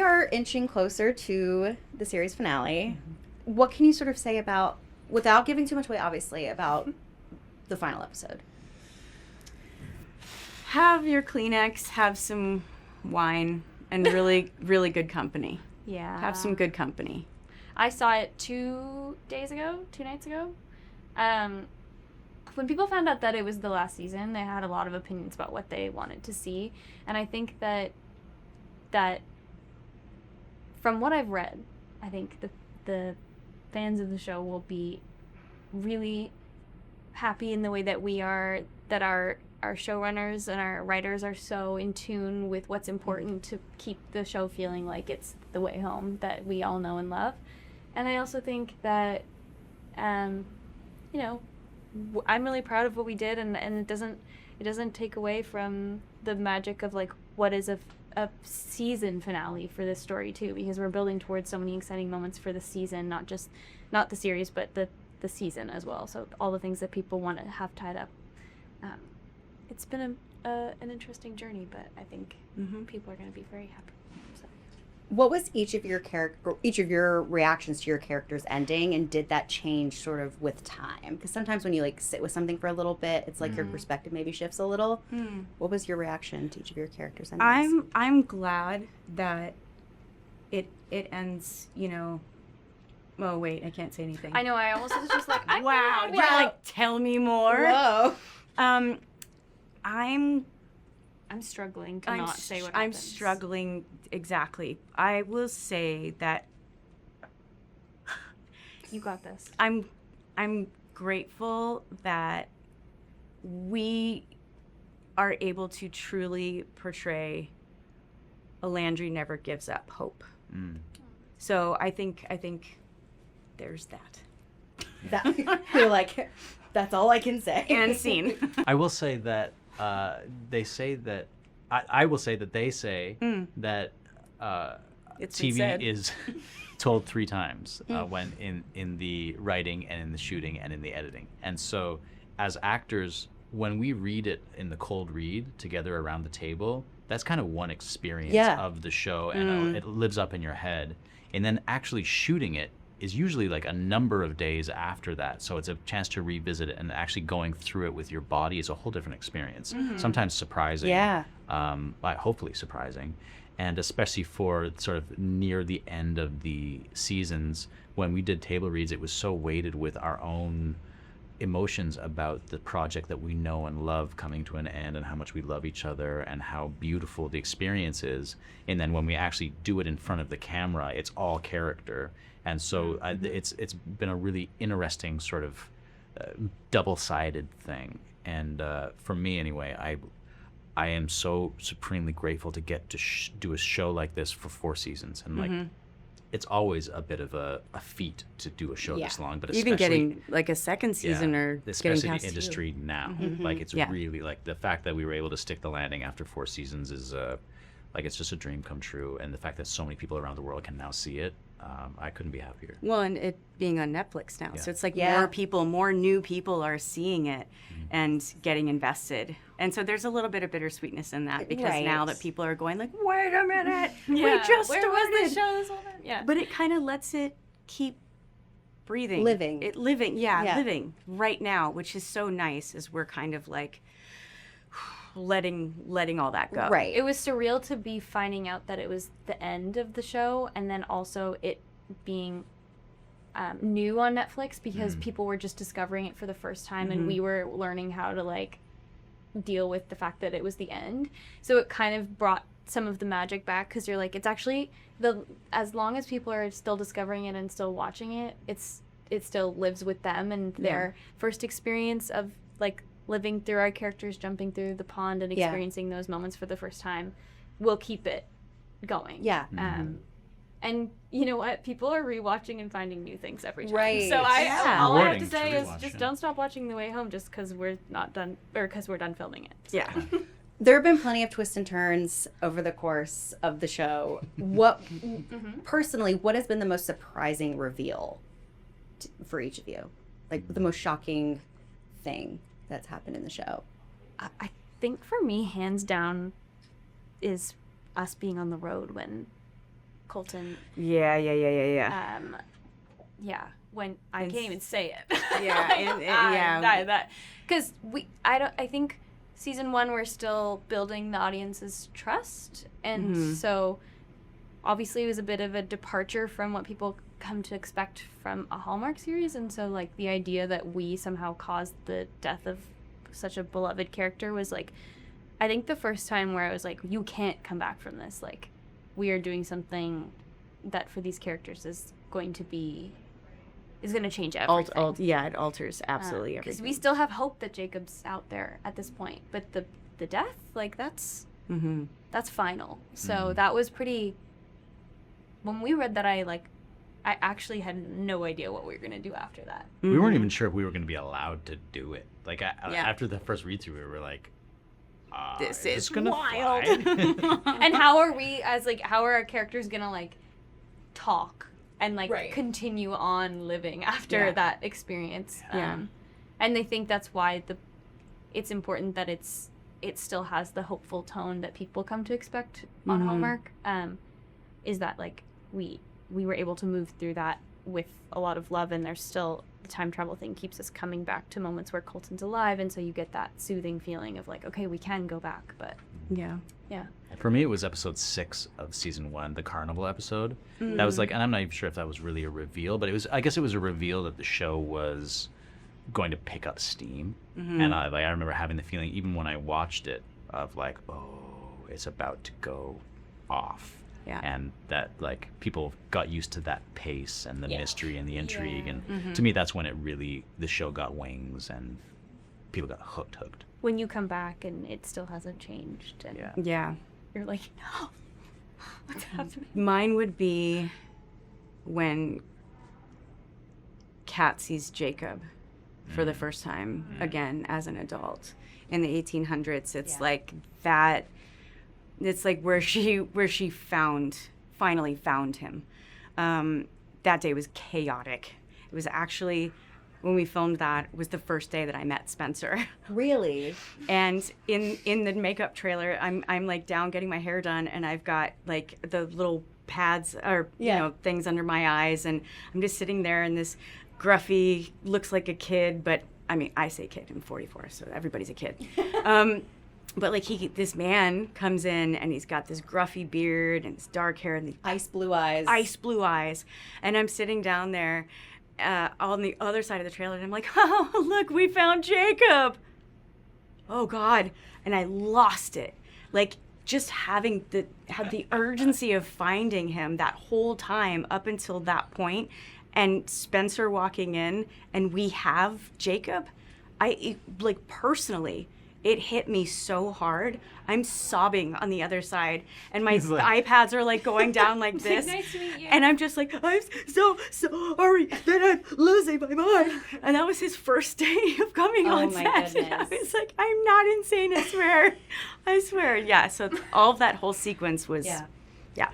are inching closer to the series finale. What can you sort of say about, without giving too much away, obviously, about the final episode? Have your Kleenex, have some wine, and really, really good company. Yeah. Have some good company. I saw it 2 nights ago. When people found out that it was the last season, they had a lot of opinions about what they wanted to see. And I think that from what I've read, I think the fans of the show will be really happy in the way that we are, that our showrunners and our writers are so in tune with what's important to keep the show feeling like it's the way home that we all know and love. And I also think that, you know, I'm really proud of what we did, and it doesn't take away from the magic of like what is a season finale for this story too, because we're building towards so many exciting moments for the season, not the series, but the season as well. So all the things that people want to have tied up. It's been an interesting journey, but I think people are going to be very happy. So. What was each of your reactions to your characters ending, and did that change sort of with time? Because sometimes when you like sit with something for a little bit, it's like your perspective maybe shifts a little. What was your reaction to each of your characters' endings? I'm glad that it ends, you know. Oh wait, I can't say anything. I know. I almost was just like, wow. You're like, tell me more. Whoa. I'm struggling to not say what I'm happens. struggling, exactly. I will say that You got this. I'm grateful that we are able to truly portray a Landry never gives up hope. So I think there's that. You're like, that's all I can say. And scene. I will say that they say that I will say that they say that It's been TV said. is told 3 times when in the writing and in the shooting and in the editing. And so as actors, when we read it in the cold read together around the table, that's kind of one experience of the show, and it lives up in your head. And then actually shooting it is usually like a number of days after that, so it's a chance to revisit it, and actually going through it with your body is a whole different experience. Sometimes surprising, hopefully surprising, and especially for sort of near the end of the seasons, when we did table reads, it was so weighted with our own emotions about the project that we know and love coming to an end, and how much we love each other and how beautiful the experience is. And then when we actually do it in front of the camera, it's all character. And so it's been a really interesting sort of double-sided thing. And for me anyway, I am so supremely grateful to get to do a show like this for 4 seasons. And like, it's always a bit of a feat to do a show this long, but especially even getting like a second season or especially getting past the industry now. Like it's really like the fact that we were able to stick the landing after 4 seasons is like it's just a dream come true. And the fact that so many people around the world can now see it, I couldn't be happier. Well, and it being on Netflix now, so it's like Yeah. more new people are seeing it and getting invested. And so there's a little bit of bittersweetness in that, because now that people are going like, wait a minute, we just Where started. was the show this whole time? Yeah. But it kind of lets it keep breathing. Living. Living right now, which is so nice, as we're kind of like letting all that go. Right. It was surreal to be finding out that it was the end of the show, and then also it being new on Netflix, because people were just discovering it for the first time, and we were learning how to like deal with the fact that it was the end. So it kind of brought some of the magic back, because you're like, it's actually as long as people are still discovering it and still watching it, it still lives with them, and their first experience of like living through our characters jumping through the pond and experiencing those moments for the first time will keep it going. Yeah. And you know what? People are rewatching and finding new things every time. Right. So all I have Rewarding to to say is rewatch, just yeah. don't stop watching The Way Home just because we're not done, or because we're done filming it. So. Yeah. There have been plenty of twists and turns over the course of the show. What, personally, what has been the most surprising reveal for each of you? Like the most shocking thing that's happened in the show? I think for me, hands down, is us being on the road when Colton. Yeah. Yeah, when I can't even say it. Yeah, because I think season 1 we're still building the audience's trust, and so obviously it was a bit of a departure from what people come to expect from a Hallmark series, and so like the idea that we somehow caused the death of such a beloved character was like, I think the first time where I was like, you can't come back from this, like we are doing something that for these characters is going to change everything. It alters absolutely because everything. we still have hope that Jacob's out there at this point, but the death, like that's final. So that was pretty. When we read that, I actually had no idea what we were gonna do after that. We weren't even sure if we were gonna be allowed to do it. Like after the first read through, we were like, this is gonna wild. And how are our characters gonna like talk and like continue on living after that experience? And they think that's why it's important that it still has the hopeful tone that people come to expect on Hallmark. Is that like we were able to move through that with a lot of love, and there's still the time travel thing keeps us coming back to moments where Colton's alive, and so you get that soothing feeling of like, okay, we can go back. But yeah. For me, it was episode 6 of season 1, the carnival episode. That was like, and I'm not even sure if that was really a reveal, but I guess it was a reveal that the show was going to pick up steam. And I remember having the feeling, even when I watched it, of like, oh, it's about to go off. Yeah. And that like people got used to that pace and the mystery and the intrigue, and to me that's when the show got wings and people got hooked. When you come back and it still hasn't changed, and you're like, no, what's happening? Mine would be when Kat sees Jacob for the first time again as an adult in the 1800s. It's like that. It's like where she finally found him. That day was chaotic. It was actually, when we filmed that, was the first day that I met Spencer. Really? And in the makeup trailer, I'm like down getting my hair done, and I've got like the little pads or things under my eyes, and I'm just sitting there, and this gruffy, looks like a kid, but I mean, I say kid, I'm 44, so everybody's a kid. But like this man comes in, and he's got this gruffy beard and his dark hair and the Ice blue eyes. And I'm sitting down there on the other side of the trailer, and I'm like, oh, look, we found Jacob. Oh God. And I lost it. Like just had the urgency of finding him that whole time up until that point, and Spencer walking in and we have Jacob. Personally, it hit me so hard. I'm sobbing on the other side, and my iPads are like going down like this. Nice to meet you. And I'm just like, I'm so sorry that I'm losing my mind. And that was his first day of coming on set. Goodness. And I was like, I'm not insane, I swear. I swear. Yeah, so all of that whole sequence was, yeah.